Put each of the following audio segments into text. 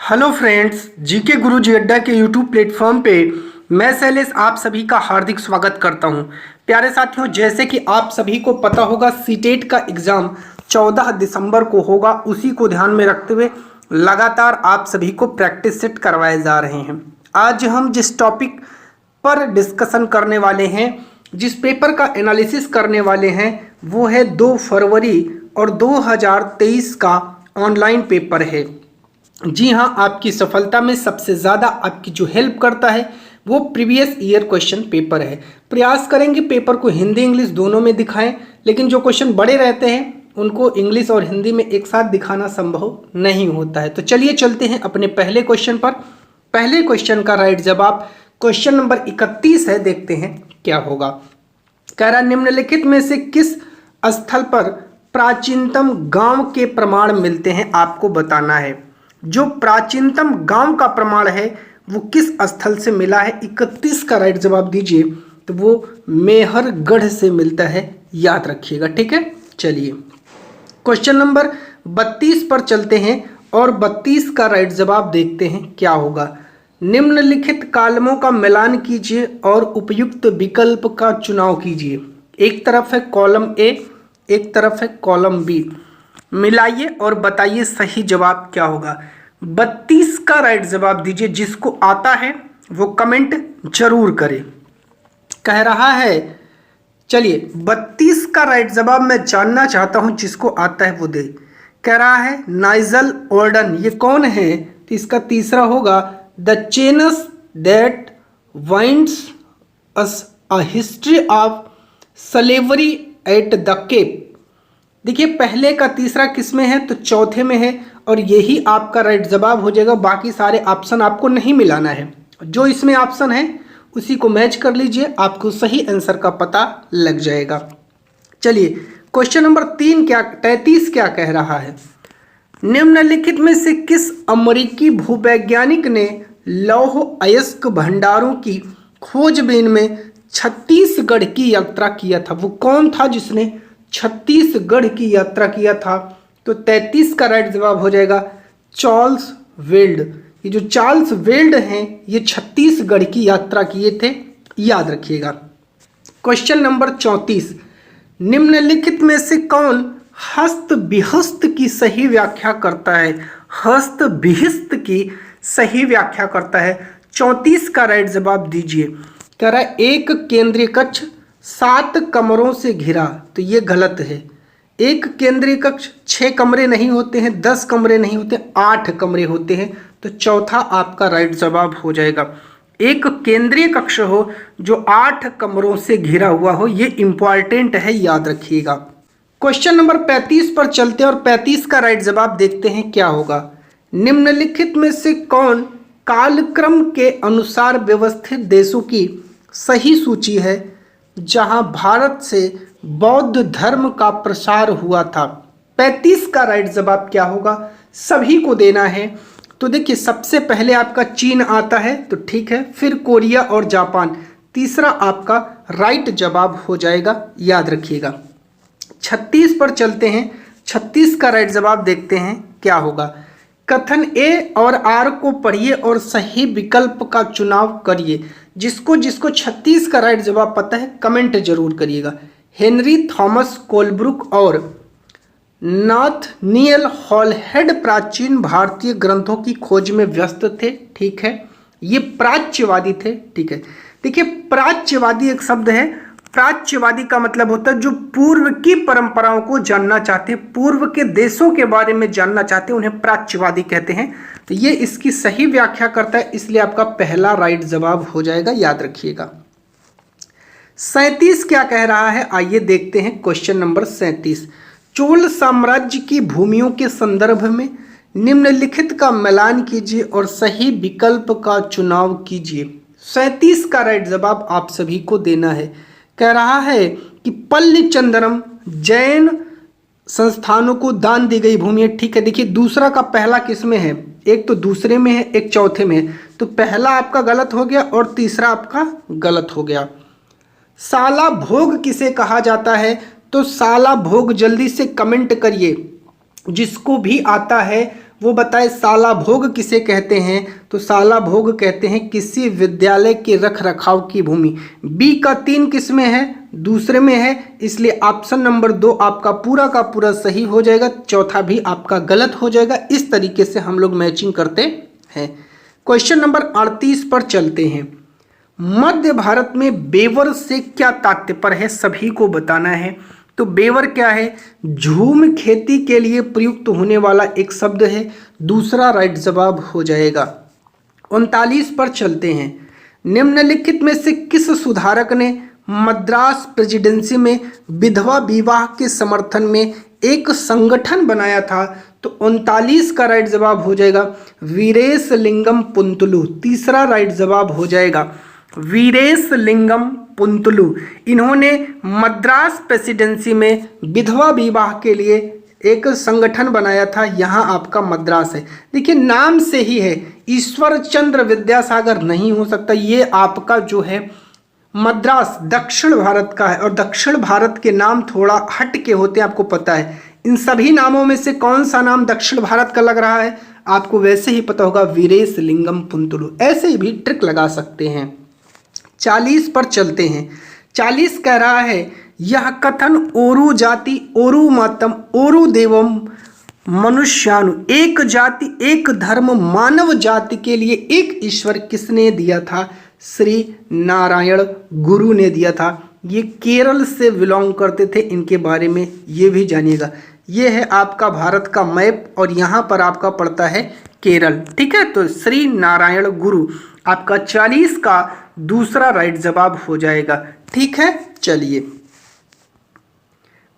Hello friends, GK गुरुजी अड्डा के YouTube platform पे मैं शैलेश आप सभी का हार्दिक स्वागत करता हूं। प्यारे साथियों, जैसे कि आप सभी को पता होगा सीटेट का एग्ज़ाम 14 दिसंबर को होगा। उसी को ध्यान में रखते हुए लगातार आप सभी को प्रैक्टिस सेट करवाए जा रहे हैं। आज हम जिस टॉपिक पर डिस्कशन करने वाले हैं, जिस पेपर का एनालिसिस करने वाले हैं, वो है 2 फरवरी और 2023 का ऑनलाइन पेपर है। जी हाँ, आपकी सफलता में सबसे ज़्यादा आपकी जो हेल्प करता है वो प्रीवियस ईयर क्वेश्चन पेपर है। प्रयास करेंगे पेपर को हिंदी इंग्लिश दोनों में दिखाएं, लेकिन जो क्वेश्चन बड़े रहते हैं उनको इंग्लिश और हिंदी में एक साथ दिखाना संभव नहीं होता है। तो चलिए चलते हैं अपने पहले क्वेश्चन पर। पहले क्वेश्चन का राइट जवाब क्वेश्चन नंबर 31 है। देखते हैं क्या होगा। कह रहा निम्नलिखित में से किस स्थल पर प्राचीनतम गांव के प्रमाण मिलते हैं, आपको बताना है। जो प्राचीनतम गांव का प्रमाण है वो किस स्थल से मिला है, 31 का राइट जवाब दीजिए। तो वो मेहरगढ़ से मिलता है, याद रखिएगा, ठीक है। चलिए क्वेश्चन नंबर 32 पर चलते हैं और 32 का राइट जवाब देखते हैं क्या होगा। निम्नलिखित कॉलमों का मिलान कीजिए और उपयुक्त विकल्प का चुनाव कीजिए। एक तरफ है कॉलम ए, एक तरफ है कॉलम बी। मिलाइए और बताइए सही जवाब क्या होगा। 32 का राइट जवाब दीजिए। जिसको आता है वो कमेंट जरूर करे। कह रहा है, चलिए 32 का राइट जवाब मैं जानना चाहता हूं, जिसको आता है वो दे। कह रहा है नाइजल ओर्डन, ये कौन है? तो इसका तीसरा होगा the chains that winds us a history of slavery at the Cape. देखिए पहले का तीसरा किस में है, तो चौथे में है, और यही आपका राइट जवाब हो जाएगा। बाकी सारे ऑप्शन आपको नहीं मिलाना है, जो इसमें ऑप्शन है उसी को मैच कर लीजिए, आपको सही आंसर का पता लग जाएगा। चलिए क्वेश्चन नंबर 33 क्या कह रहा है। निम्नलिखित में से किस अमेरिकी भूवैज्ञानिक ने लौह अयस्क भंडारों की खोजबीन में छत्तीसगढ़ की यात्रा किया था? वो कौन था जिसने छत्तीसगढ़ की यात्रा किया था? तो 33 का राइट जवाब हो जाएगा चार्ल्स वेल्ड। ये जो चार्ल्स वेल्ड हैं ये छत्तीसगढ़ की यात्रा किए थे, याद रखिएगा। क्वेश्चन नंबर 34, निम्नलिखित में से कौन हस्त बिहस्त की सही व्याख्या करता है? हस्त बिहस्त की सही व्याख्या करता है। 34 का राइट जवाब दीजिए। कह रहा है एक केंद्रीय कक्ष 7 कमरों से घिरा, तो ये गलत है। एक केंद्रीय कक्ष 6 कमरे नहीं होते हैं, 10 कमरे नहीं होते, 8 कमरे होते हैं। तो चौथा आपका राइट जवाब हो जाएगा। एक केंद्रीय कक्ष हो जो 8 कमरों से घिरा हुआ हो, ये इंपॉर्टेंट है, याद रखिएगा। क्वेश्चन नंबर 35 पर चलते हैं और 35 का राइट जवाब देखते हैं क्या होगा। निम्नलिखित में से कौन कालक्रम के अनुसार व्यवस्थित देशों की सही सूची है जहां भारत से बौद्ध धर्म का प्रसार हुआ था? 35 का राइट जवाब क्या होगा, सभी को देना है। तो देखिए सबसे पहले आपका चीन आता है, तो ठीक है, फिर कोरिया और जापान, तीसरा आपका राइट जवाब हो जाएगा, याद रखिएगा। 36 पर चलते हैं। 36 का राइट जवाब देखते हैं क्या होगा। कथन ए और आर को पढ़िए और सही विकल्प का चुनाव करिए। जिसको 36 का राइट जवाब पता है कमेंट जरूर करिएगा। हेनरी थॉमस कोलब्रुक और नाथनियल हॉलहेड प्राचीन भारतीय ग्रंथों की खोज में व्यस्त थे, ठीक है। ये प्राच्यवादी थे, ठीक है। देखिए प्राच्यवादी एक शब्द है। प्राच्यवादी का मतलब होता है जो पूर्व की परंपराओं को जानना चाहते हैं, पूर्व के देशों के बारे में जानना चाहते हैं, उन्हें प्राच्यवादी कहते हैं। तो ये इसकी सही व्याख्या करता है, इसलिए आपका पहला राइट जवाब हो जाएगा, याद रखिएगा। 37 क्या कह रहा है, आइए देखते हैं। क्वेश्चन नंबर 37, चोल साम्राज्य की भूमियों के संदर्भ में निम्नलिखित का मिलान कीजिए और सही विकल्प का चुनाव कीजिए। 37 का राइट जवाब आप सभी को देना है। कह रहा है कि पल्ली चंद्रम जैन संस्थानों को दान दी गई भूमि है, ठीक है। देखिए दूसरा का पहला किस में है, एक तो दूसरे में है, एक चौथे में है, तो पहला आपका गलत हो गया और तीसरा आपका गलत हो गया। साला भोग किसे कहा जाता है? तो साला भोग जल्दी से कमेंट करिए, जिसको भी आता है वो बताए शाला भोग किसे कहते हैं, तो शाला भोग कहते हैं किसी विद्यालय के रख रखाव की भूमि। बी का 3 किस में है, दूसरे में है, इसलिए ऑप्शन नंबर 2 आपका पूरा का पूरा सही हो जाएगा, चौथा भी आपका गलत हो जाएगा। इस तरीके से हम लोग मैचिंग करते हैं। क्वेश्चन नंबर 38 पर चलते हैं। मध्य भारत में बेवर से क्या तात्पर्य है, सभी को बताना है। तो बेवर क्या है, झूम खेती के लिए प्रयुक्त होने वाला एक शब्द है, दूसरा राइट जवाब हो जाएगा। 39 पर चलते हैं। निम्नलिखित में से किस सुधारक ने मद्रास प्रेसिडेंसी में विधवा विवाह के समर्थन में एक संगठन बनाया था, तो 39 का राइट जवाब हो जाएगा वीरेशलिंगम पुंतलू, तीसरा राइट जवाब हो जाएगा वीरेशलिंगम पुंतलू। इन्होंने मद्रास प्रेसिडेंसी में विधवा विवाह के लिए एक संगठन बनाया था, यहाँ आपका मद्रास है। देखिए नाम से ही है, ईश्वर चंद्र विद्यासागर नहीं हो सकता, ये आपका जो है मद्रास दक्षिण भारत का है, और दक्षिण भारत के नाम थोड़ा हट के होते हैं, आपको पता है। इन सभी नामों में से कौन सा नाम दक्षिण भारत का लग रहा है, आपको वैसे ही पता होगा, वीरेशलिंगम पुंतलू। ऐसे ही भी ट्रिक लगा सकते हैं। 40 पर चलते हैं। 40 कह रहा है यह कथन ओरु जाति ओरु मातम ओरु देवम मनुष्यानु, एक जाति एक धर्म मानव जाति के लिए एक ईश्वर किसने दिया था, श्री नारायण गुरु ने दिया था। ये केरल से बिलोंग करते थे, इनके बारे में ये भी जानिएगा। ये है आपका भारत का मैप और यहाँ पर आपका पड़ता है केरल, ठीक है। तो श्री नारायण गुरु आपका 40 का दूसरा राइट जवाब हो जाएगा, ठीक है। चलिए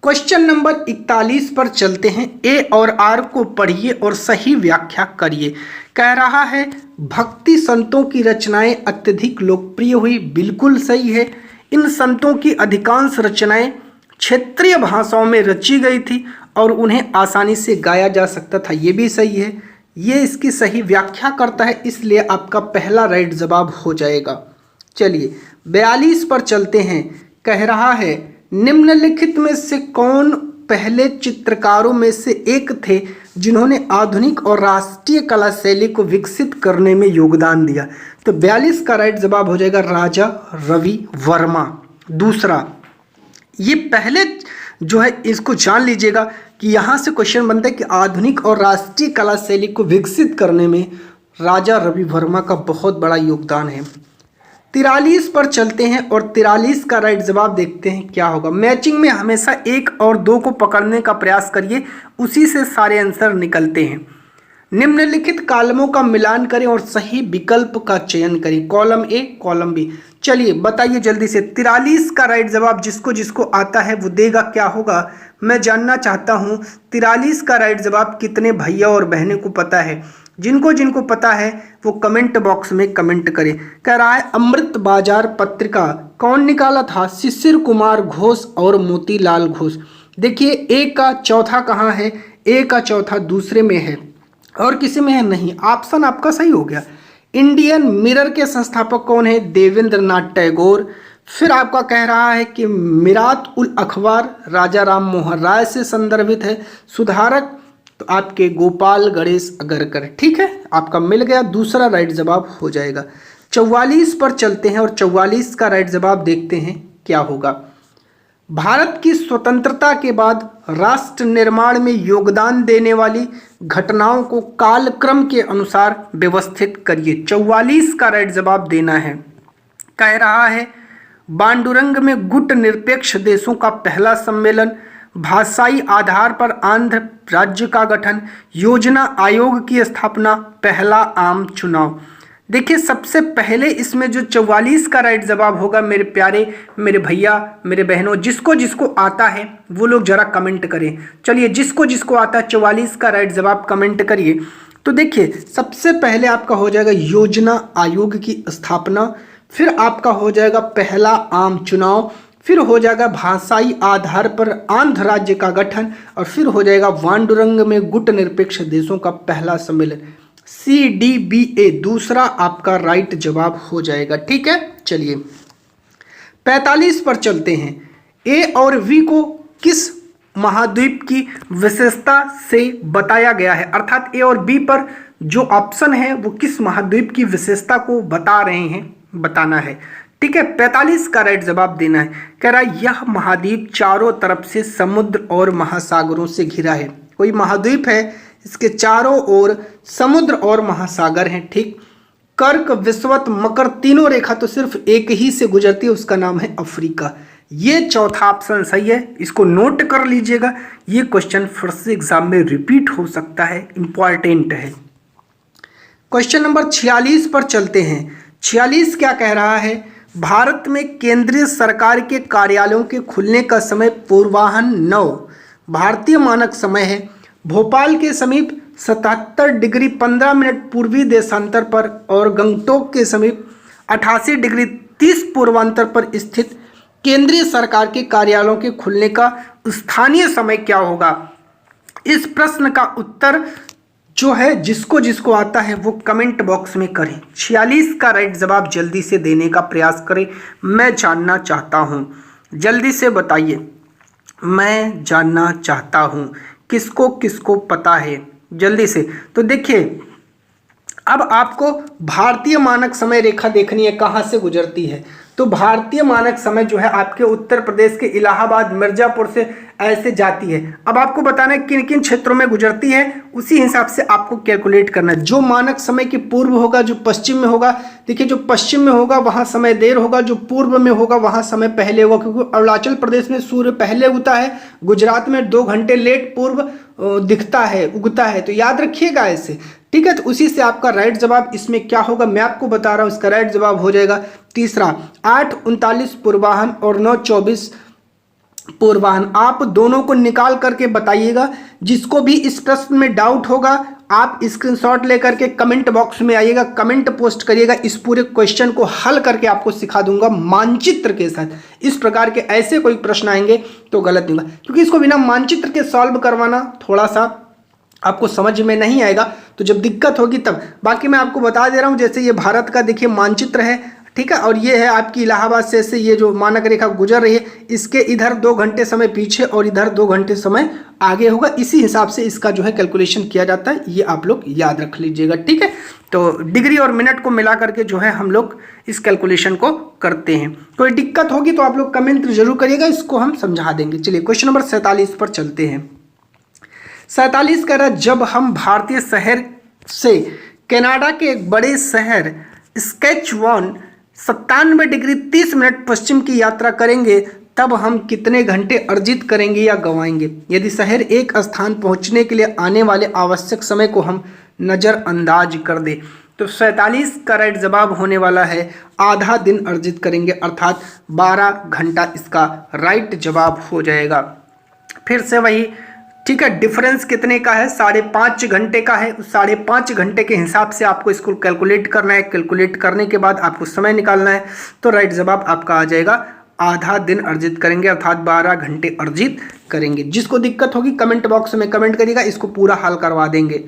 क्वेश्चन नंबर 41 पर चलते हैं। ए और आर को पढ़िए और सही व्याख्या करिए। कह रहा है भक्ति संतों की रचनाएं अत्यधिक लोकप्रिय हुई, बिल्कुल सही है। इन संतों की अधिकांश रचनाएं क्षेत्रीय भाषाओं में रची गई थी और उन्हें आसानी से गाया जा सकता था, ये भी सही है। ये इसकी सही व्याख्या करता है, इसलिए आपका पहला राइट जवाब हो जाएगा। चलिए 42 पर चलते हैं। कह रहा है निम्नलिखित में से कौन पहले चित्रकारों में से एक थे जिन्होंने आधुनिक और राष्ट्रीय कला शैली को विकसित करने में योगदान दिया, तो 42 का राइट जवाब हो जाएगा राजा रवि वर्मा, दूसरा। ये पहले जो है इसको जान लीजिएगा कि यहाँ से क्वेश्चन बनता है कि आधुनिक और राष्ट्रीय कला शैली को विकसित करने में राजा रवि वर्मा का बहुत बड़ा योगदान है। 43 पर चलते हैं और 43 का राइट जवाब देखते हैं क्या होगा। मैचिंग में हमेशा 1 और 2 को पकड़ने का प्रयास करिए, उसी से सारे आंसर निकलते हैं। निम्नलिखित कॉलमों का मिलान करें और सही विकल्प का चयन करें, कॉलम ए कॉलम बी। चलिए बताइए जल्दी से। 43 का राइट जवाब जिसको जिसको आता है वो देगा, क्या होगा मैं जानना चाहता हूँ। 43 का राइट जवाब कितने भैया और बहनों को पता है? जिनको जिनको पता है वो कमेंट बॉक्स में कमेंट करें। कह रहा है अमृत बाजार पत्रिका कौन निकाला था? शिशिर कुमार घोष और मोतीलाल घोष। देखिए ए का चौथा कहाँ है? ए का चौथा दूसरे में है और किसी में है नहीं। ऑप्शन आपका सही हो गया। इंडियन मिरर के संस्थापक कौन है? देवेंद्र नाथ टैगोर। फिर आपका कह रहा है कि मिरात उल अखबार राजा राम मोहन राय से संदर्भित है। सुधारक तो आपके गोपाल गणेश अगरकर, ठीक है, आपका मिल गया, दूसरा राइट जवाब हो जाएगा। 44 पर चलते हैं और 44 का राइट जवाब देखते हैं क्या होगा। भारत की स्वतंत्रता के बाद राष्ट्र निर्माण में योगदान देने वाली घटनाओं को कालक्रम के अनुसार व्यवस्थित करिए। 44 का राइट जवाब देना है। कह रहा है बांडुरंग में गुट निरपेक्ष देशों का पहला सम्मेलन, भाषाई आधार पर आंध्र राज्य का गठन, योजना आयोग की स्थापना, पहला आम चुनाव। देखिए सबसे पहले इसमें जो 44 का राइट जवाब होगा मेरे प्यारे मेरे भैया मेरे बहनों, जिसको जिसको आता है वो लोग जरा कमेंट करें। चलिए जिसको जिसको आता है 44 का राइट जवाब कमेंट करिए। तो देखिए सबसे पहले आपका हो जाएगा योजना आयोग की स्थापना, फिर आपका हो जाएगा पहला आम चुनाव, फिर हो जाएगा भाषाई आधार पर आंध्र राज्य का गठन, और फिर हो जाएगा बांडुरंग में गुट निरपेक्ष देशों का पहला सम्मेलन। CDBA दूसरा आपका राइट जवाब हो जाएगा, ठीक है। चलिए 45 पर चलते हैं। ए और वी को किस महाद्वीप की विशेषता से बताया गया है, अर्थात ए और बी पर जो ऑप्शन है वो किस महाद्वीप की विशेषता को बता रहे हैं, बताना है। ठीक है, 45 का राइट जवाब देना है। कह रहा है यह महाद्वीप चारों तरफ से समुद्र और महासागरों से घिरा है। कोई महाद्वीप है, इसके चारों ओर समुद्र और महासागर हैं। ठीक, कर्क, विषुवत, मकर तीनों रेखा तो सिर्फ एक ही से गुजरती है, उसका नाम है अफ्रीका। ये चौथा ऑप्शन सही है, इसको नोट कर लीजिएगा। ये क्वेश्चन फिर से एग्जाम में रिपीट हो सकता है, इंपॉर्टेंट है। क्वेश्चन नंबर 46 पर चलते हैं। 46 क्या कह रहा है, भारत में केंद्रीय सरकार के कार्यालयों के खुलने का समय पूर्वाह्न 9 भारतीय मानक समय है। भोपाल के समीप 77 डिग्री 15 मिनट पूर्वी देशांतर पर और गंगटोक के समीप 88 डिग्री 30 पूर्वांतर पर स्थित केंद्रीय सरकार के कार्यालयों के खुलने का स्थानीय समय क्या होगा। इस प्रश्न का उत्तर जो है जिसको जिसको आता है वो कमेंट बॉक्स में करें। 46 का राइट जवाब जल्दी से देने का प्रयास करें, मैं जानना चाहता हूं। जल्दी से बताइए, मैं जानना चाहता हूं किसको किसको पता है, जल्दी से। तो देखिए, अब आपको भारतीय मानक समय रेखा देखनी है, कहाँ से गुजरती है। तो भारतीय मानक समय जो है आपके उत्तर प्रदेश के इलाहाबाद, मिर्जापुर से ऐसे जाती है। अब आपको बताना है किन किन क्षेत्रों में गुजरती है, उसी हिसाब से आपको कैलकुलेट करना है। जो मानक समय के पूर्व होगा, जो पश्चिम में होगा, देखिए जो पश्चिम में होगा वहाँ समय देर होगा, जो पूर्व में होगा वहाँ समय पहले होगा, क्योंकि अरुणाचल प्रदेश में सूर्य पहले उगता है, गुजरात में 2 घंटे लेट पूर्व दिखता है, उगता है। तो याद रखिएगा ऐसे, ठीक है। तो उसी से आपका राइट जवाब इसमें क्या होगा मैं आपको बता रहा हूँ। इसका राइट जवाब हो जाएगा तीसरा, 8:39 पूर्वाह्न और 9:24 पूर्वाह्न। आप दोनों को निकाल करके बताइएगा। जिसको भी इस प्रश्न में डाउट होगा आप स्क्रीनशॉट लेकर के कमेंट बॉक्स में आइएगा, कमेंट पोस्ट करिएगा। इस पूरे क्वेश्चन को हल करके आपको सिखा दूंगा मानचित्र के साथ। इस प्रकार के ऐसे कोई प्रश्न आएंगे तो गलत नहीं होगा, क्योंकि इसको बिना मानचित्र के सॉल्व करवाना थोड़ा सा आपको समझ में नहीं आएगा, तो जब दिक्कत होगी तब। बाकी मैं आपको बता दे रहा हूँ, जैसे ये भारत का देखिए मानचित्र है, ठीक है, और ये है आपकी इलाहाबाद से ये जो मानक रेखा गुजर रही है, इसके इधर 2 घंटे समय पीछे और इधर 2 घंटे समय आगे होगा। इसी हिसाब से इसका जो है कैलकुलेशन किया जाता है, ये आप लोग याद रख लीजिएगा, ठीक है। तो डिग्री और मिनट को मिला करके जो है हम लोग इस कैलकुलेशन को करते हैं। कोई दिक्कत होगी तो आप लोग कमेंट जरूर करिएगा, इसको हम समझा देंगे। चलिए क्वेश्चन नंबर 47 पर चलते हैं। 47 कह रहा है, जब हम भारतीय शहर से कनाडा के एक बड़े शहर स्केचवान 97 डिग्री 30 मिनट पश्चिम की यात्रा करेंगे तब हम कितने घंटे अर्जित करेंगे या गंवाएंगे। यदि शहर एक स्थान पहुंचने के लिए आने वाले आवश्यक समय को हम नज़रअंदाज कर दें तो 47 का राइट जवाब होने वाला है आधा दिन अर्जित करेंगे, अर्थात 12 घंटा इसका राइट जवाब हो जाएगा। फिर से वही, ठीक है, डिफरेंस कितने का है, 5.5 घंटे का है। उस 5.5 घंटे के हिसाब से आपको इसको कैलकुलेट करना है। कैलकुलेट करने के बाद आपको समय निकालना है, तो राइट जवाब आपका आ जाएगा आधा दिन अर्जित करेंगे, अर्थात 12 घंटे अर्जित करेंगे। जिसको दिक्कत होगी कमेंट बॉक्स में कमेंट करिएगा, इसको पूरा हल करवा देंगे।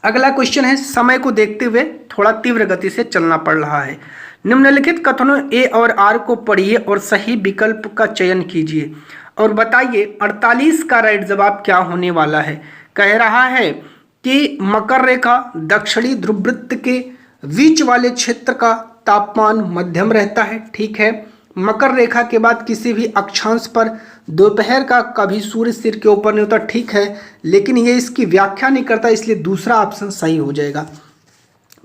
अगला क्वेश्चन है, समय को देखते हुए थोड़ा तीव्र गति से चलना पड़ रहा है। निम्नलिखित कथनों ए और आर को पढ़िए और सही विकल्प का चयन कीजिए और बताइए 48 का राइट जवाब क्या होने वाला है। कह रहा है कि मकर रेखा दक्षिणी ध्रुववृत्त के बीच वाले क्षेत्र का तापमान मध्यम रहता है, ठीक है। मकर रेखा के बाद किसी भी अक्षांश पर दोपहर का कभी सूर्य सिर के ऊपर नहीं होता, ठीक है, लेकिन ये इसकी व्याख्या नहीं करता, इसलिए दूसरा ऑप्शन सही हो जाएगा।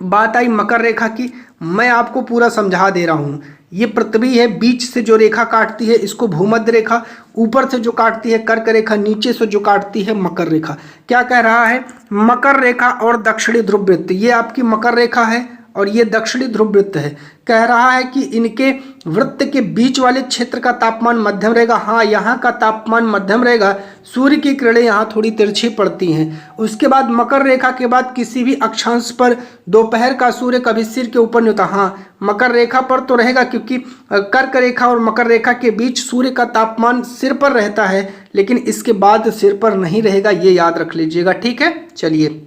बात आई मकर रेखा की, मैं आपको पूरा समझा दे रहा हूँ। ये पृथ्वी है, बीच से जो रेखा काटती है इसको भूमध्य रेखा, ऊपर से जो काटती है कर्क रेखा, नीचे से जो काटती है मकर रेखा। क्या कह रहा है, मकर रेखा और दक्षिणी ध्रुववृत्त, ये आपकी मकर रेखा है और ये दक्षिणी ध्रुववृत्त है। कह रहा है कि इनके वृत्त के बीच वाले क्षेत्र का तापमान मध्यम रहेगा। हाँ, यहाँ का तापमान मध्यम रहेगा, सूर्य की किरणें यहाँ थोड़ी तिरछी पड़ती हैं। उसके बाद मकर रेखा के बाद किसी भी अक्षांश पर दोपहर का सूर्य कभी सिर के ऊपर नहीं होता। हाँ, मकर रेखा पर तो रहेगा, क्योंकि कर्क रेखा और मकर रेखा के बीच सूर्य का तापमान सिर पर रहता है, लेकिन इसके बाद सिर पर नहीं रहेगा, ये याद रख लीजिएगा, ठीक है। चलिए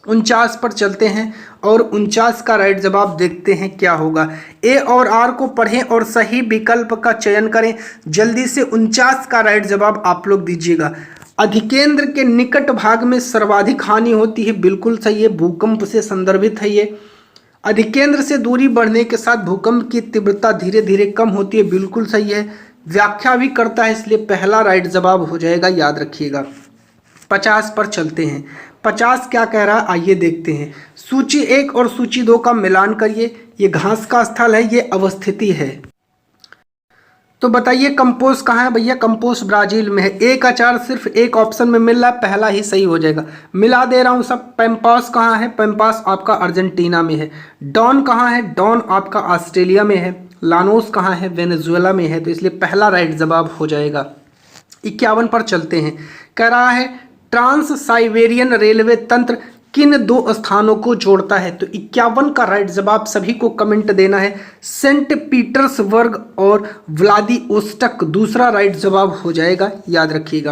49 पर चलते हैं और 49 का राइट जवाब देखते हैं क्या होगा। ए और आर को पढ़ें और सही विकल्प का चयन करें। जल्दी से 49 का राइट जवाब आप लोग दीजिएगा। अधिकेंद्र के निकट भाग में सर्वाधिक हानि होती है, बिल्कुल सही है, भूकंप से संदर्भित है ये। अधिकेंद्र से दूरी बढ़ने के साथ भूकंप की तीव्रता धीरे धीरे कम होती है, बिल्कुल सही है। व्याख्या भी करता है, इसलिए पहला राइट जवाब हो जाएगा, याद रखिएगा। 50 पर चलते हैं। 50 क्या कह रहा है आइए देखते हैं। सूची 1 और सूची 2 का मिलान करिए। ये घास का स्थल है, ये अवस्थिति है। तो बताइए कंपोज कहाँ है भैया? कंपोज ब्राजील में है। एक आचार सिर्फ एक ऑप्शन में मिल रहा है, पहला ही सही हो जाएगा। मिला दे रहा हूँ सब। पैम्पास कहाँ है? पैम्पास आपका अर्जेंटीना में है। डॉन कहाँ है? डॉन आपका ऑस्ट्रेलिया में है। लानोस कहाँ है? वेनेजुएला में है। तो इसलिए पहला राइट जवाब हो जाएगा। 51 पर चलते हैं। कह रहा है ट्रांस साइबेरियन रेलवे तंत्र किन 2 स्थानों को जोड़ता है? तो 51 का राइट जवाब सभी को कमेंट देना है। सेंट पीटर्सबर्ग और व्लादिवोस्टॉक दूसरा राइट जवाब हो जाएगा, याद रखिएगा।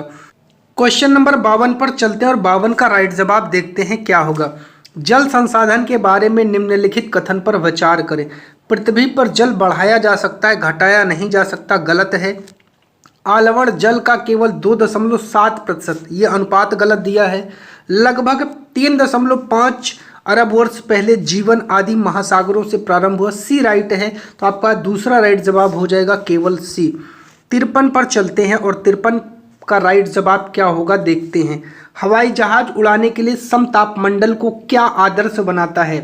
क्वेश्चन नंबर 52 पर चलते हैं और 52 का राइट जवाब देखते हैं क्या होगा। जल संसाधन के बारे में निम्नलिखित कथन पर विचार करें। पृथ्वी पर जल बढ़ाया जा सकता है, घटाया नहीं जा सकता, गलत है। आलवण जल का केवल 2.7% ये अनुपात गलत दिया है। लगभग 3.5 अरब वर्ष पहले जीवन आदि महासागरों से प्रारंभ हुआ, सी राइट है। तो आपका दूसरा राइट जवाब हो जाएगा केवल सी। 53 पर चलते हैं और 53 का राइट जवाब क्या होगा देखते हैं। हवाई जहाज उड़ाने के लिए समतापमंडल को क्या आदर्श बनाता है?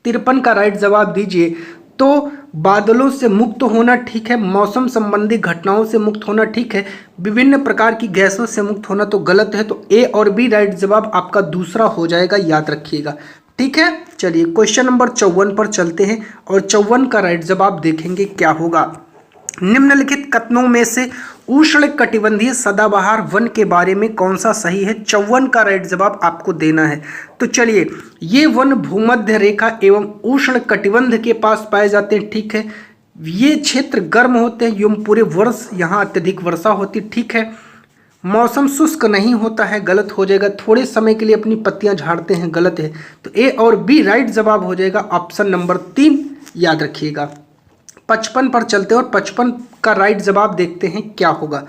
53 का राइट जवाब दीजिए। तो बादलों से मुक्त होना ठीक है, मौसम संबंधी घटनाओं से मुक्त होना ठीक है, विभिन्न प्रकार की गैसों से मुक्त होना तो गलत है। तो ए और बी राइट जवाब आपका दूसरा हो जाएगा, याद रखिएगा। ठीक है, चलिए क्वेश्चन नंबर 54 पर चलते हैं और 54 का राइट जवाब देखेंगे क्या होगा। निम्नलिखित कथनों में से उष्ण कटिबंधीय सदाबहार वन के बारे में कौन सा सही है? 54 का राइट जवाब आपको देना है। तो चलिए, ये वन भूमध्य रेखा एवं उष्ण कटिबंध के पास पाए जाते हैं, ठीक है। ये क्षेत्र गर्म होते हैं एवं पूरे वर्ष यहाँ अत्यधिक वर्षा होती, ठीक है। मौसम शुष्क नहीं होता है, गलत हो जाएगा। थोड़े समय के लिए अपनी पत्तियां झाड़ते हैं, गलत है। तो ए और बी राइट जवाब हो जाएगा ऑप्शन नंबर 3, याद रखिएगा। 55 पर चलते हैं और 55 का राइट जवाब देखते हैं क्या होगा।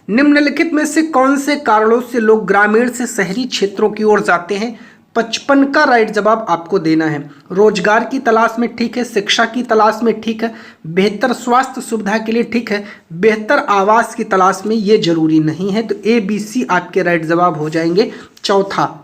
निम्नलिखित में से कौन से कारणों से लोग ग्रामीण से शहरी क्षेत्रों की ओर जाते हैं? 55 का राइट जवाब आपको देना है। रोजगार की तलाश में, ठीक है। शिक्षा की तलाश में, ठीक है। बेहतर स्वास्थ्य सुविधा के लिए, ठीक है। बेहतर आवास की तलाश में, ये जरूरी नहीं है। तो ए बी सी आपके राइट जवाब हो जाएंगे चौथा।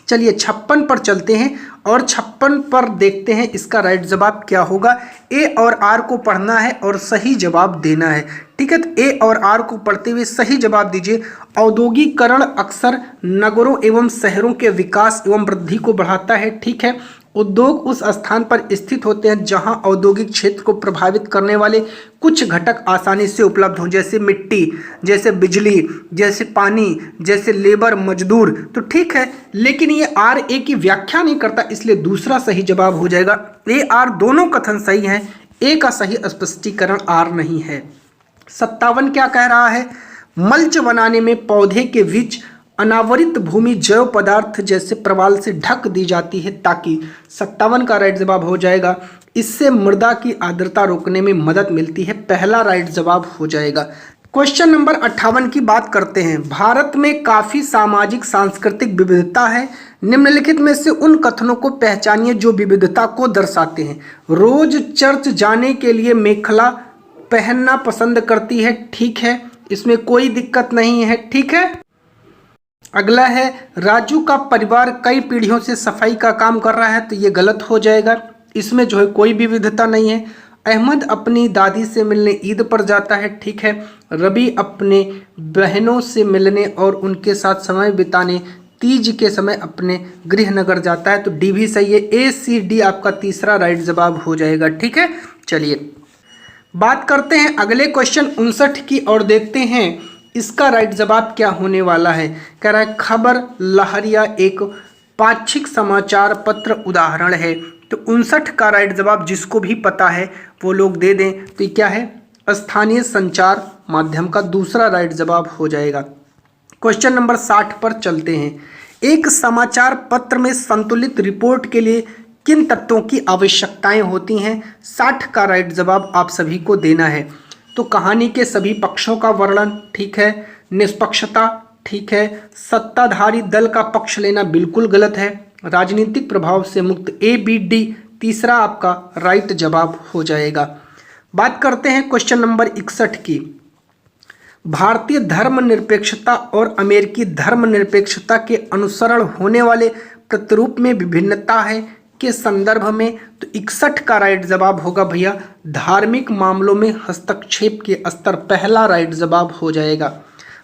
चलिए 56 पर चलते हैं और 56 पर देखते हैं इसका राइट जवाब क्या होगा। ए और आर को पढ़ना है और सही जवाब देना है, ठीक है। तो ए और आर को पढ़ते हुए सही जवाब दीजिए। औद्योगिकरण अक्सर नगरों एवं शहरों के विकास एवं वृद्धि को बढ़ाता है, ठीक है। उद्योग उस स्थान पर स्थित होते हैं जहां औद्योगिक क्षेत्र को प्रभावित करने वाले कुछ घटक आसानी से उपलब्ध हों, जैसे मिट्टी, जैसे बिजली, जैसे पानी, जैसे लेबर, मजदूर। तो ठीक है, लेकिन ये आर ए की व्याख्या नहीं करता, इसलिए दूसरा सही जवाब हो जाएगा। ए आर दोनों कथन सही हैं, ए का सही स्पष्टीकरण आर नहीं है। 57 क्या कह रहा है? मल्च बनाने में पौधे के बीच अनावरित भूमि जैव पदार्थ जैसे प्रवाल से ढक दी जाती है ताकि 57 का राइट जवाब हो जाएगा। इससे मृदा की आर्द्रता रोकने में मदद मिलती है, पहला राइट जवाब हो जाएगा। क्वेश्चन नंबर 58 की बात करते हैं। भारत में काफ़ी सामाजिक सांस्कृतिक विविधता है, निम्नलिखित में से उन कथनों को पहचानिए जो विविधता को दर्शाते हैं। रोज चर्च जाने के लिए मेखला पहनना पसंद करती है, ठीक है, इसमें कोई दिक्कत नहीं है, ठीक है। अगला है राजू का परिवार कई पीढ़ियों से सफाई का काम कर रहा है, तो ये गलत हो जाएगा, इसमें जो है कोई विविधता नहीं है। अहमद अपनी दादी से मिलने ईद पर जाता है, ठीक है। रवि अपने बहनों से मिलने और उनके साथ समय बिताने तीज के समय अपने गृहनगर जाता है, तो डी भी सही है। ए सी डी आपका तीसरा राइट जवाब हो जाएगा, ठीक है। चलिए बात करते हैं अगले क्वेश्चन 59 की और देखते हैं इसका राइट जवाब क्या होने वाला है। कह रहा है खबर लहरिया एक पाक्षिक समाचार पत्र उदाहरण है। तो 59 का राइट जवाब जिसको भी पता है वो लोग दे दें। तो ये क्या है? स्थानीय संचार माध्यम का दूसरा राइट जवाब हो जाएगा। क्वेश्चन नंबर 60 पर चलते हैं। एक समाचार पत्र में संतुलित रिपोर्ट के लिए किन तत्वों की आवश्यकताएं होती हैं? 60 का राइट जवाब आप सभी को देना है। तो कहानी के सभी पक्षों का वर्णन, ठीक है। निष्पक्षता, ठीक है। सत्ताधारी दल का पक्ष लेना बिल्कुल गलत है। राजनीतिक प्रभाव से मुक्त, ए बी डी तीसरा आपका राइट जवाब हो जाएगा। बात करते हैं क्वेश्चन नंबर 61 की। भारतीय धर्मनिरपेक्षता और अमेरिकी धर्मनिरपेक्षता के अनुसरण होने वाले प्रतिरूप में विभिन्नता है के संदर्भ में, तो 61 का राइट जवाब होगा भैया धार्मिक मामलों में हस्तक्षेप के स्तर, पहला राइट जवाब हो जाएगा।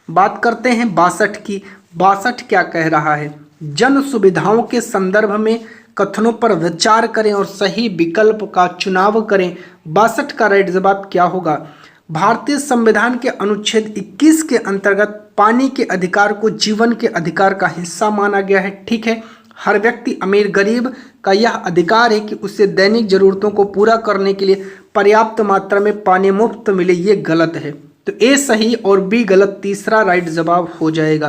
बात करते हैं 62 की। 62 क्या कह रहा है? जन सुविधाओं के संदर्भ में कथनों पर विचार करें और सही विकल्प का चुनाव करें। 62 का राइट जवाब क्या होगा? भारतीय संविधान के अनुच्छेद 21 के अंतर्गत पानी के अधिकार को जीवन के अधिकार का हिस्सा माना गया है, ठीक है। हर व्यक्ति अमीर गरीब का यह अधिकार है कि उसे दैनिक जरूरतों को पूरा करने के लिए पर्याप्त मात्रा में पानी मुफ्त मिले, ये गलत है। तो ए सही और बी गलत, तीसरा राइट जवाब हो जाएगा।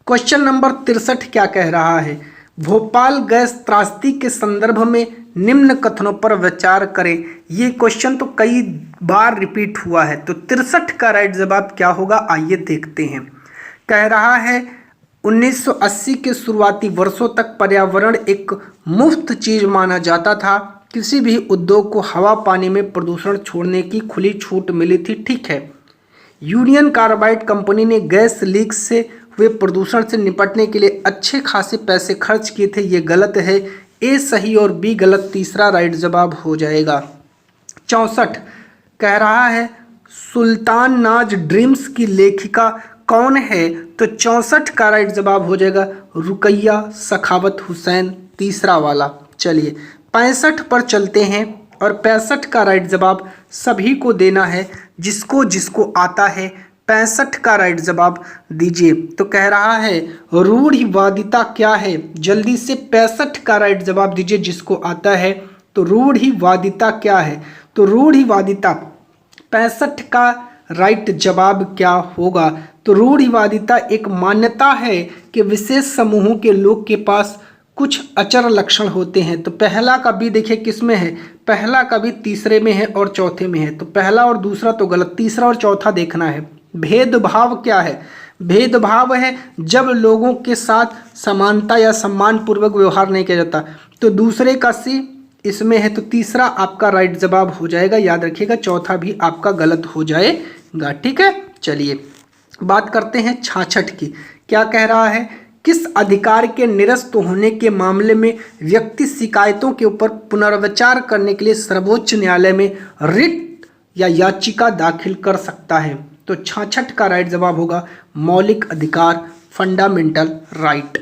क्वेश्चन नंबर 63 क्या कह रहा है? भोपाल गैस त्रासदी के संदर्भ में निम्न कथनों पर विचार करें। ये क्वेश्चन तो कई बार रिपीट हुआ है, तो 63 का राइट जवाब क्या होगा? आइए देखते हैं। कह रहा है 1980 के शुरुआती वर्षों तक पर्यावरण एक मुफ्त चीज माना जाता था। किसी भी उद्योग को हवा पानी में प्रदूषण छोड़ने की खुली छूट मिली थी, ठीक है। यूनियन कार्बाइड कंपनी ने गैस लीक से हुए प्रदूषण से निपटने के लिए अच्छे खासे पैसे खर्च किए थे, ये गलत है। ए सही और बी गलत, तीसरा राइट जवाब हो जाएगा। 64 कह रहा है सुल्तान नाज ड्रीम्स की लेखिका कौन है? तो 64 का राइट जवाब हो जाएगा रुकैया सखावत हुसैन, तीसरा वाला। चलिए 65 पर चलते हैं और 65 का राइट जवाब सभी को देना है, जिसको जिसको आता है 65 का राइट जवाब दीजिए। तो कह रहा है रूढ़िवादिता क्या है? जल्दी से 65 का राइट जवाब दीजिए जिसको आता है। तो रूढ़िवादिता क्या है? तो रूढ़िवादिता 65 का राइट जवाब क्या होगा? तो रूढ़िवादिता एक मान्यता है कि विशेष समूहों के लोग के पास कुछ अचर लक्षण होते हैं। तो पहला का भी देखिए किस में है? पहला का भी तीसरे में है और चौथे में है। तो पहला और दूसरा तो गलत, तीसरा और चौथा देखना है। भेदभाव क्या है? भेदभाव है जब लोगों के साथ समानता या सम्मानपूर्वक व्यवहार नहीं किया जाता। तो दूसरे का सी इसमें है, तो तीसरा आपका राइट जवाब हो जाएगा। याद रखिएगा चौथा भी आपका गलत हो जाएगा, ठीक है। चलिए बात करते हैं 66 की। क्या कह रहा है? किस अधिकार के निरस्त होने के मामले में व्यक्ति शिकायतों के ऊपर पुनर्विचार करने के लिए सर्वोच्च न्यायालय में रिट या याचिका दाखिल कर सकता है? तो 66 का राइट जवाब होगा मौलिक अधिकार, फंडामेंटल राइट।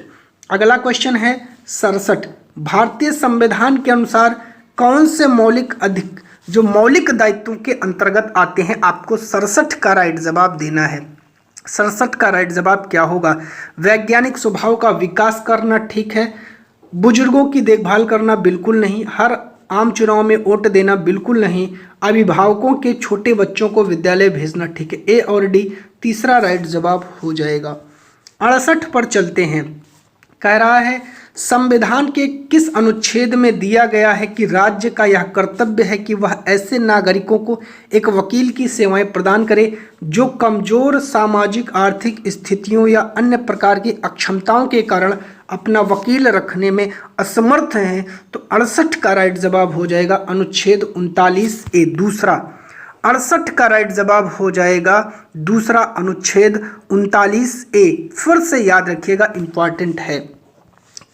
अगला क्वेश्चन है 67। भारतीय संविधान के अनुसार कौन से मौलिक दायित्वों के अंतर्गत आते हैं? आपको 67 का राइट जवाब देना है। 67 का राइट जवाब क्या होगा? वैज्ञानिक स्वभाव का विकास करना, ठीक है। बुजुर्गों की देखभाल करना, बिल्कुल नहीं। हर आम चुनाव में वोट देना, बिल्कुल नहीं। अभिभावकों के छोटे बच्चों को विद्यालय भेजना, ठीक है। ए और डी तीसरा राइट जवाब हो जाएगा। 68 पर चलते हैं। कह रहा है संविधान के किस अनुच्छेद में दिया गया है कि राज्य का यह कर्तव्य है कि वह ऐसे नागरिकों को एक वकील की सेवाएं प्रदान करे जो कमजोर सामाजिक आर्थिक स्थितियों या अन्य प्रकार की अक्षमताओं के कारण अपना वकील रखने में असमर्थ हैं? तो 68 का राइट जवाब हो जाएगा अनुच्छेद 39A दूसरा। 68 का राइट जवाब हो जाएगा दूसरा अनुच्छेद 39A। फिर से याद रखिएगा, इंपॉर्टेंट है।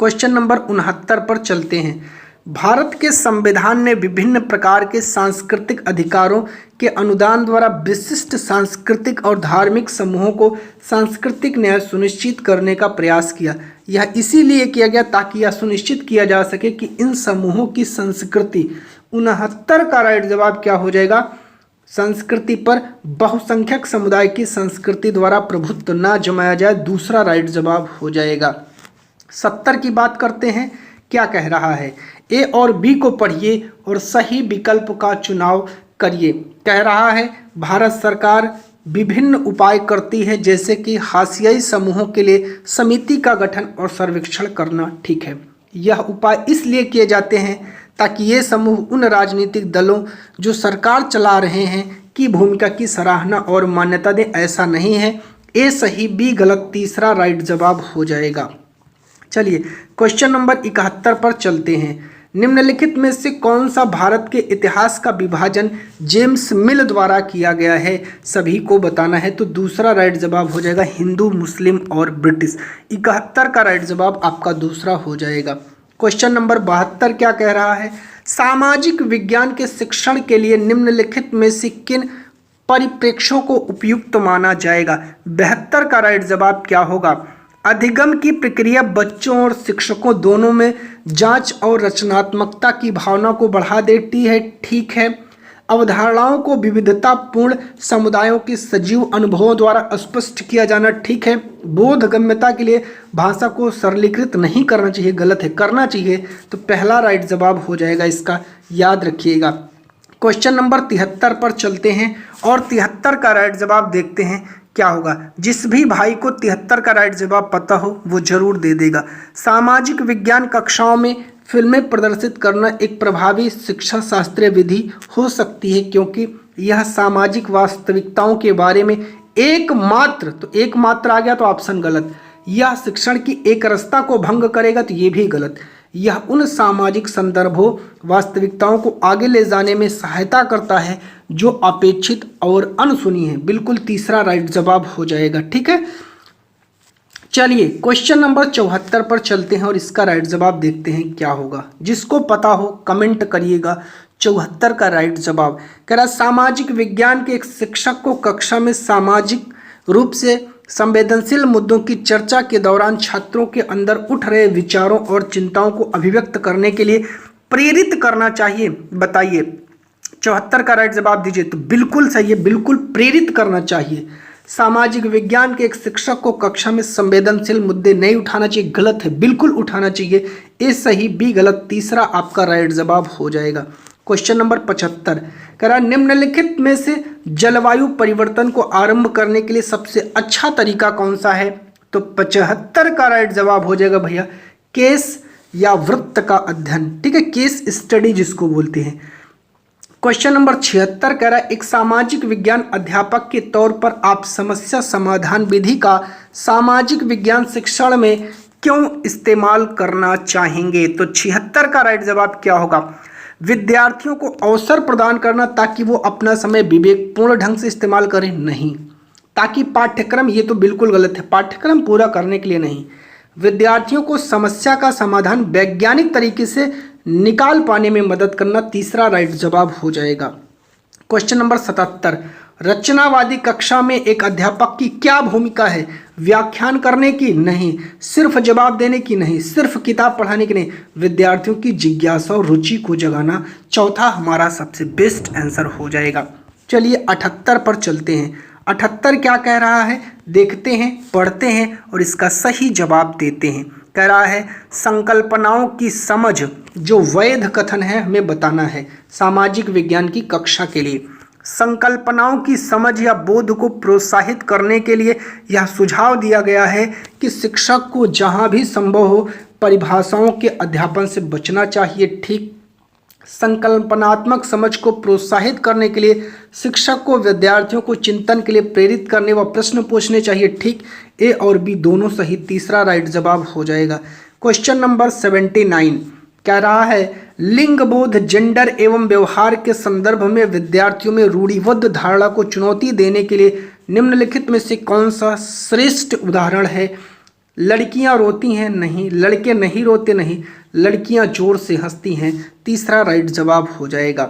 क्वेश्चन नंबर 69 पर चलते हैं। भारत के संविधान ने विभिन्न प्रकार के सांस्कृतिक अधिकारों के अनुदान द्वारा विशिष्ट सांस्कृतिक और धार्मिक समूहों को सांस्कृतिक न्याय सुनिश्चित करने का प्रयास किया। यह इसीलिए किया गया ताकि यह सुनिश्चित किया जा सके कि इन समूहों की संस्कृति। 69 का राइट जवाब क्या हो जाएगा? संस्कृति पर बहुसंख्यक समुदाय की संस्कृति द्वारा प्रभुत्व न जमाया जाए, दूसरा राइट जवाब हो जाएगा। 70 की बात करते हैं। क्या कह रहा है? ए और बी को पढ़िए और सही विकल्प का चुनाव करिए। कह रहा है भारत सरकार विभिन्न उपाय करती है, जैसे कि हाशियाई समूहों के लिए समिति का गठन और सर्वेक्षण करना। ठीक है, यह उपाय इसलिए किए जाते हैं ताकि ये समूह उन राजनीतिक दलों जो सरकार चला रहे हैं की भूमिका की सराहना और मान्यता दें। ऐसा नहीं है। ए सही, बी गलत, तीसरा राइट जवाब हो जाएगा। चलिए क्वेश्चन नंबर 71 पर चलते हैं। निम्नलिखित में से कौन सा भारत के इतिहास का विभाजन जेम्स मिल द्वारा किया गया है, सभी को बताना है। तो दूसरा राइट जवाब हो जाएगा हिंदू, मुस्लिम और ब्रिटिश। 71 का राइट जवाब आपका दूसरा हो जाएगा। क्वेश्चन नंबर 72 क्या कह रहा है, सामाजिक विज्ञान के शिक्षण के लिए निम्नलिखित में से किन परिप्रेक्ष्यों को उपयुक्त माना जाएगा। 72 का राइट जवाब क्या होगा, अधिगम की प्रक्रिया बच्चों और शिक्षकों दोनों में जांच और रचनात्मकता की भावना को बढ़ा देती है। ठीक है, अवधारणाओं को विविधतापूर्ण समुदायों के सजीव अनुभवों द्वारा स्पष्ट किया जाना। ठीक है, बोधगम्यता के लिए भाषा को सरलीकृत नहीं करना चाहिए, गलत है, करना चाहिए। तो पहला राइट जवाब हो जाएगा इसका, याद रखिएगा। क्वेश्चन नंबर 73 पर चलते हैं और 73 का राइट जवाब देखते हैं क्या होगा। जिस भी भाई को 73 का राइट जवाब पता हो वो जरूर दे देगा। सामाजिक विज्ञान कक्षाओं में फिल्में प्रदर्शित करना एक प्रभावी शिक्षा शास्त्रीय विधि हो सकती है, क्योंकि यह सामाजिक वास्तविकताओं के बारे में एकमात्र, तो एकमात्र आ गया तो ऑप्शन गलत। यह शिक्षण की एकरसता को भंग करेगा, तो ये भी गलत। यह उन सामाजिक संदर्भों वास्तविकताओं को आगे ले जाने में सहायता करता है जो अपेक्षित और अनसुनी है। बिल्कुल तीसरा राइट जवाब हो जाएगा। ठीक है, चलिए क्वेश्चन नंबर 74 पर चलते हैं और इसका राइट जवाब देखते हैं क्या होगा। जिसको पता हो कमेंट करिएगा। 74 का राइट जवाब कह रहा, सामाजिक विज्ञान के एक शिक्षक को कक्षा में सामाजिक रूप से संवेदनशील मुद्दों की चर्चा के दौरान छात्रों के अंदर उठ रहे विचारों और चिंताओं को अभिव्यक्त करने के लिए प्रेरित करना चाहिए। बताइए 74 का राइट जवाब दीजिए। तो बिल्कुल सही है, बिल्कुल प्रेरित करना चाहिए। सामाजिक विज्ञान के एक शिक्षक को कक्षा में संवेदनशील मुद्दे नहीं उठाना चाहिए, गलत है, बिल्कुल उठाना चाहिए। ए सही, बी गलत, तीसरा आपका राइट जवाब हो जाएगा। क्वेश्चन नंबर 75 कह रहा, निम्नलिखित में से जलवायु परिवर्तन को आरंभ करने के लिए सबसे अच्छा तरीका कौन सा है। तो 75 का राइट जवाब हो जाएगा भैया केस या वृत्त का अध्ययन। ठीक है, केस स्टडी जिसको बोलते हैं। क्वेश्चन नंबर 76 कह रहा है, एक सामाजिक विज्ञान अध्यापक के तौर पर आप समस्या समाधान विधि का सामाजिक विज्ञान शिक्षण में क्यों इस्तेमाल करना चाहेंगे। तो 76 का राइट जवाब क्या होगा, विद्यार्थियों को अवसर प्रदान करना ताकि वो अपना समय विवेकपूर्ण ढंग से इस्तेमाल करें, नहीं ताकि पाठ्यक्रम, ये तो बिल्कुल गलत है, पाठ्यक्रम पूरा करने के लिए नहीं, विद्यार्थियों को समस्या का समाधान वैज्ञानिक तरीके से निकाल पाने में मदद करना। तीसरा राइट जवाब हो जाएगा। क्वेश्चन नंबर 77, रचनावादी कक्षा में एक अध्यापक की क्या भूमिका है। व्याख्यान करने की, नहीं। सिर्फ जवाब देने की, नहीं। सिर्फ किताब पढ़ाने की, नहीं। विद्यार्थियों की जिज्ञासा और रुचि को जगाना। चौथा हमारा सबसे बेस्ट आंसर हो जाएगा। चलिए 78 पर चलते हैं। 78 क्या कह रहा है, देखते हैं, पढ़ते हैं और इसका सही जवाब देते हैं। कह रहा है, संकल्पनाओं की समझ जो वैध कथन है हमें बताना है। सामाजिक विज्ञान की कक्षा के लिए संकल्पनाओं की समझ या बोध को प्रोत्साहित करने के लिए यह सुझाव दिया गया है कि शिक्षक को जहां भी संभव हो परिभाषाओं के अध्यापन से बचना चाहिए। ठीक, संकल्पनात्मक समझ को प्रोत्साहित करने के लिए शिक्षक को विद्यार्थियों को चिंतन के लिए प्रेरित करने व प्रश्न पूछने चाहिए। ठीक, ए और बी दोनों सही, तीसरा राइट जवाब हो जाएगा। क्वेश्चन नंबर 79 कह रहा है, लिंग बोध, जेंडर एवं व्यवहार के संदर्भ में विद्यार्थियों में रूढ़िबद्ध धारणा को चुनौती देने के लिए निम्नलिखित में से कौन सा श्रेष्ठ उदाहरण है। लड़कियां रोती हैं, नहीं। लड़के नहीं रोते, नहीं। लड़कियां जोर से हंसती हैं। तीसरा राइट जवाब हो जाएगा।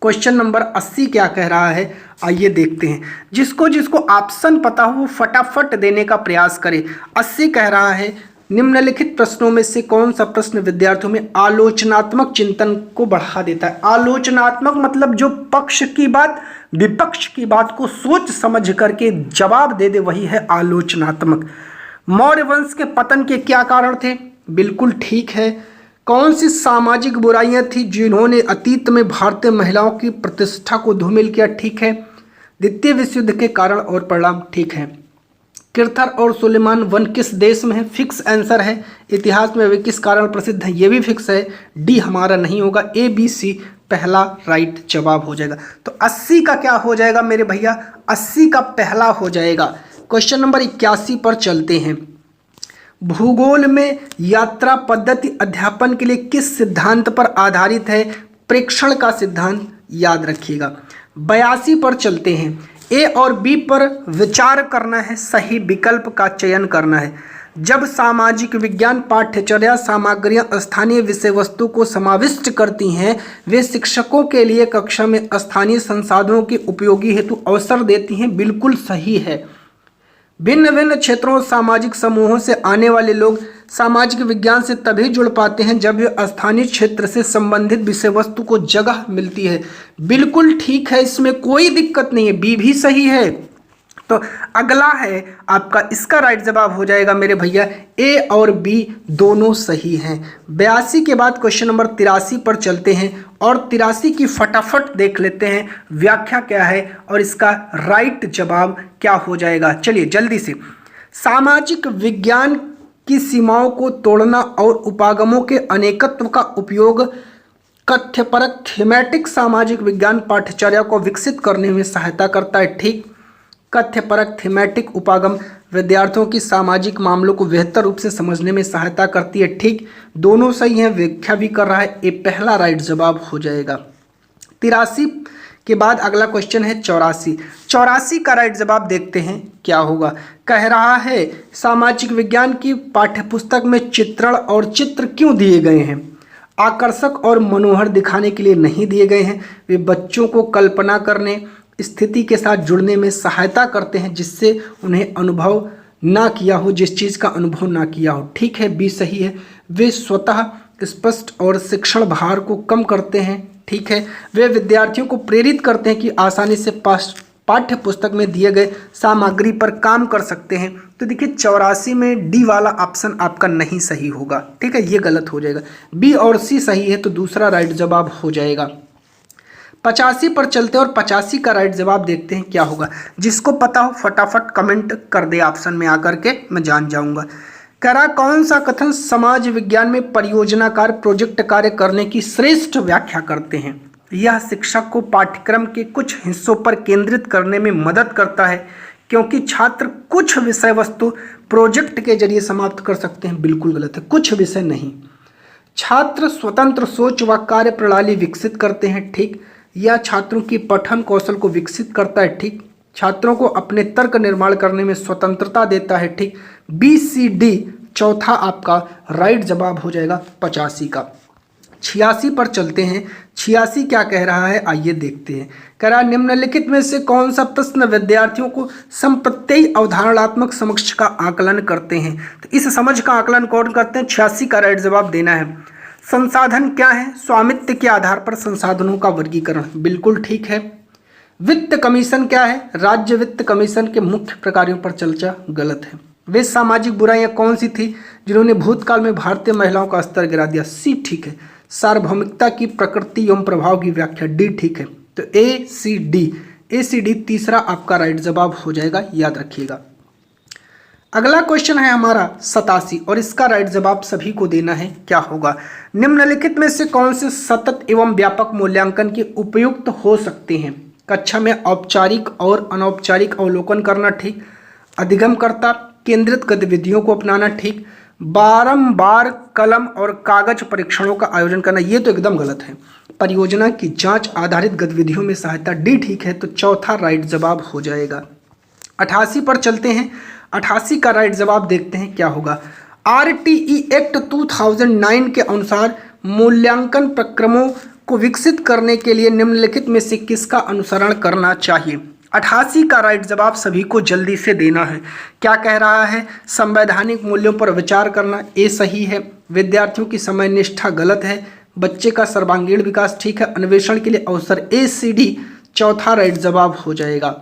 क्वेश्चन नंबर 80 क्या कह रहा है, आइए देखते हैं। जिसको जिसको ऑप्शन पता हो वो फटाफट देने का प्रयास करे। 80 कह रहा है, निम्नलिखित प्रश्नों में से कौन सा प्रश्न विद्यार्थियों में आलोचनात्मक चिंतन को बढ़ा देता है। आलोचनात्मक मतलब जो पक्ष की बात विपक्ष की बात को सोच समझ करके जवाब दे दे, वही है आलोचनात्मक। मौर्य वंश के पतन के क्या कारण थे, बिल्कुल ठीक है। कौन सी सामाजिक बुराइयां थी जिन्होंने अतीत में भारतीय महिलाओं की प्रतिष्ठा को धूमिल किया, ठीक है। द्वितीय विश्व युद्ध के कारण और परिणाम, ठीक है। किर्थर और सुलेमान वन किस देश में है? फिक्स आंसर है। इतिहास में वे किस कारण प्रसिद्ध हैं? ये भी फिक्स है। डी हमारा नहीं होगा, ए बी सी पहला राइट जवाब हो जाएगा। तो 80 का क्या हो जाएगा मेरे भैया? 80 का पहला हो जाएगा। क्वेश्चन नंबर 81 पर चलते हैं। भूगोल में यात्रा पद्धति अध्यापन के लिए किस सिद्धांत पर आधारित है? प्रेक्षण का सिद्धांत, याद रखिएगा। 82 पर चलते हैं। ए और बी पर विचार करना है, सही विकल्प का चयन करना है। जब सामाजिक विज्ञान पाठ्यचर्या सामग्रियां स्थानीय विषय वस्तु को समाविष्ट करती हैं, वे शिक्षकों के लिए कक्षा में स्थानीय संसाधनों के उपयोगी हेतु अवसर देती हैं, बिल्कुल सही है। भिन्न भिन्न क्षेत्रों और सामाजिक समूहों से आने वाले लोग सामाजिक विज्ञान से तभी जुड़ पाते हैं जब वे स्थानीय क्षेत्र से संबंधित विषय वस्तु को जगह मिलती है, बिल्कुल ठीक है, इसमें कोई दिक्कत नहीं है, बी भी सही है। तो अगला है आपका, इसका राइट जवाब हो जाएगा मेरे भैया ए और बी दोनों सही हैं। 82 के बाद क्वेश्चन नंबर 83 पर चलते हैं और 83 की फटाफट देख लेते हैं व्याख्या क्या है और इसका राइट जवाब क्या हो जाएगा। चलिए जल्दी से। सामाजिक विज्ञान की सीमाओं को तोड़ना और उपागमों के अनेकत्व का उपयोग कथ्यपरक थीमेटिक सामाजिक विज्ञान पाठ्यचर्या को विकसित करने में सहायता करता है, ठीक। कथ्यपरक थीमेटिक उपागम विद्यार्थियों की सामाजिक मामलों को बेहतर रूप से समझने में सहायता करती है, ठीक। दोनों सही हैं, व्याख्या भी कर रहा है, ये पहला राइट जवाब हो जाएगा। 83 के बाद अगला क्वेश्चन है 84। 84 का राइट जवाब देखते हैं क्या होगा। कह रहा है सामाजिक विज्ञान की पाठ्यपुस्तक में चित्रण और चित्र क्यों दिए गए हैं? आकर्षक और मनोहर दिखाने के लिए नहीं दिए गए हैं, वे बच्चों को कल्पना करने, स्थिति के साथ जुड़ने में सहायता करते हैं जिससे उन्हें अनुभव ना किया हो, जिस चीज़ का अनुभव ना किया हो, ठीक है, बी सही है। वे स्वतः स्पष्ट और शिक्षण भार को कम करते हैं, ठीक है। वे विद्यार्थियों को प्रेरित करते हैं कि आसानी से पाठ्य पुस्तक में दिए गए सामग्री पर काम कर सकते हैं। तो देखिए 84 में डी वाला ऑप्शन आपका नहीं सही होगा, ठीक है, ये गलत हो जाएगा। बी और सी सही है तो दूसरा राइट जवाब हो जाएगा। 85 पर चलते और 85 का राइट जवाब देखते हैं क्या होगा। जिसको पता हो फटाफट कमेंट कर दे ऑप्शन में आकर के, मैं जान जाऊंगा। कह रहा कौन सा कथन समाज विज्ञान में परियोजना कार्य प्रोजेक्ट कार्य करने की श्रेष्ठ व्याख्या करते हैं? यह शिक्षक को पाठ्यक्रम के कुछ हिस्सों पर केंद्रित करने में मदद करता है क्योंकि छात्र कुछ विषय वस्तु प्रोजेक्ट के जरिए समाप्त कर सकते हैं, बिल्कुल गलत है, कुछ विषय नहीं। छात्र स्वतंत्र सोच व कार्य प्रणाली विकसित करते हैं, ठीक। यह छात्रों की पठन कौशल को विकसित करता है, ठीक। छात्रों को अपने तर्क निर्माण करने में स्वतंत्रता देता है, ठीक। बी सी डी चौथा आपका राइट जवाब हो जाएगा 85 का। 86 पर चलते हैं। 86 क्या कह रहा है आइए देखते हैं। कह रहा निम्नलिखित में से कौन सा प्रश्न विद्यार्थियों को संप्रत्यय अवधारणात्मक समझ का आकलन करते हैं? तो इस समझ का आकलन कौन करते हैं? 86 का राइट जवाब देना है। संसाधन क्या है? स्वामित्व के आधार पर संसाधनों का वर्गीकरण, बिल्कुल ठीक है। वित्त कमीशन क्या है? राज्य वित्त कमीशन के मुख्य प्रकारों पर चर्चा, गलत है। वे सामाजिक बुराइयां कौन सी थी जिन्होंने भूतकाल में भारतीय महिलाओं का स्तर गिरा दिया? सी ठीक है। सार्वभौमिकता की प्रकृति एवं प्रभाव की व्याख्या, डी ठीक है। तो ए सी डी तीसरा आपका राइट जवाब हो जाएगा, याद रखिएगा। अगला क्वेश्चन है हमारा 87 और इसका राइट जवाब सभी को देना है, क्या होगा। निम्नलिखित में से कौन से सतत एवं व्यापक मूल्यांकन के उपयुक्त हो सकते हैं? कक्षा में औपचारिक और अनौपचारिक अवलोकन करना, ठीक। अधिगमकर्ता केंद्रित गतिविधियों को अपनाना, ठीक। बारंबार कलम और कागज परीक्षणों का आयोजन करना, ये तो एकदम गलत है। परियोजना की जांच आधारित गतिविधियों में सहायता, डी ठीक है। तो चौथा राइट जवाब हो जाएगा। 88 पर चलते हैं। 88 का राइट जवाब देखते हैं क्या होगा। RTE एक्ट 2009 के अनुसार मूल्यांकन प्रक्रमों को विकसित करने के लिए निम्नलिखित में से किसका अनुसरण करना चाहिए? 88 का राइट जवाब सभी को जल्दी से देना है। क्या कह रहा है? संवैधानिक मूल्यों पर विचार करना, ए सही है। विद्यार्थियों की समय निष्ठा, गलत है। बच्चे का सर्वांगीण विकास, ठीक है। अन्वेषण के लिए अवसर, ए सी डी चौथा राइट जवाब हो जाएगा।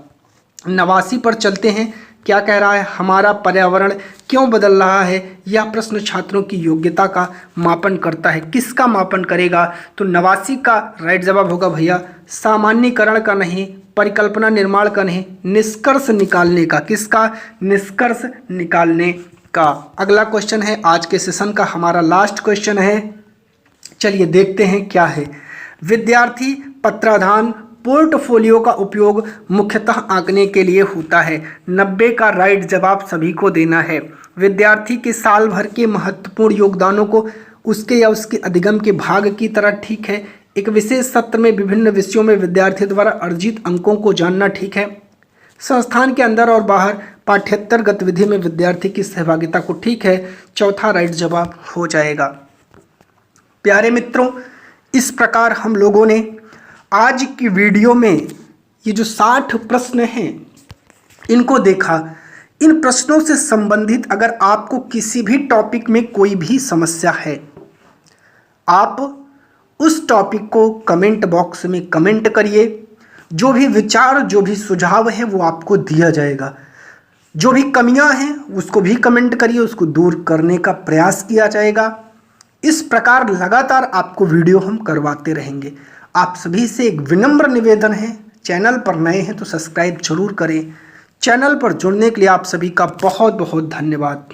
89 पर चलते हैं। क्या कह रहा है? हमारा पर्यावरण क्यों बदल रहा है? यह प्रश्न छात्रों की योग्यता का मापन करता है। किसका मापन करेगा? तो 89 का राइट जवाब होगा भैया सामान्यीकरण का नहीं, परिकल्पना निर्माण का नहीं, निष्कर्ष निकालने का। किसका? निष्कर्ष निकालने का। अगला क्वेश्चन है आज के सेशन का हमारा लास्ट क्वेश्चन है। चलिए देखते हैं क्या है। विद्यार्थी पत्राधान पोर्टफोलियो का उपयोग मुख्यतः आंकने के लिए होता है। 90 का राइट जवाब सभी को देना है। विद्यार्थी के साल भर के महत्वपूर्ण योगदानों को उसके या उसके अधिगम के भाग की तरह ठीक है। एक विशेष सत्र में विभिन्न विषयों में विद्यार्थी द्वारा अर्जित अंकों को जानना ठीक है। संस्थान के अंदर और बाहर पाठ्येतर गतिविधि में विद्यार्थी की सहभागिता को ठीक है। चौथा राइट जवाब हो जाएगा। प्यारे मित्रों, इस प्रकार हम लोगों ने आज की वीडियो में ये जो 60 प्रश्न हैं इनको देखा। इन प्रश्नों से संबंधित अगर आपको किसी भी टॉपिक में कोई भी समस्या है, आप उस टॉपिक को कमेंट बॉक्स में कमेंट करिए। जो भी विचार, जो भी सुझाव है वो आपको दिया जाएगा। जो भी कमियां हैं उसको भी कमेंट करिए, उसको दूर करने का प्रयास किया जाएगा। इस प्रकार लगातार आपको वीडियो हम करवाते रहेंगे। आप सभी से एक विनम्र निवेदन है, चैनल पर नए हैं तो सब्सक्राइब जरूर करें। चैनल पर जुड़ने के लिए आप सभी का बहुत बहुत धन्यवाद।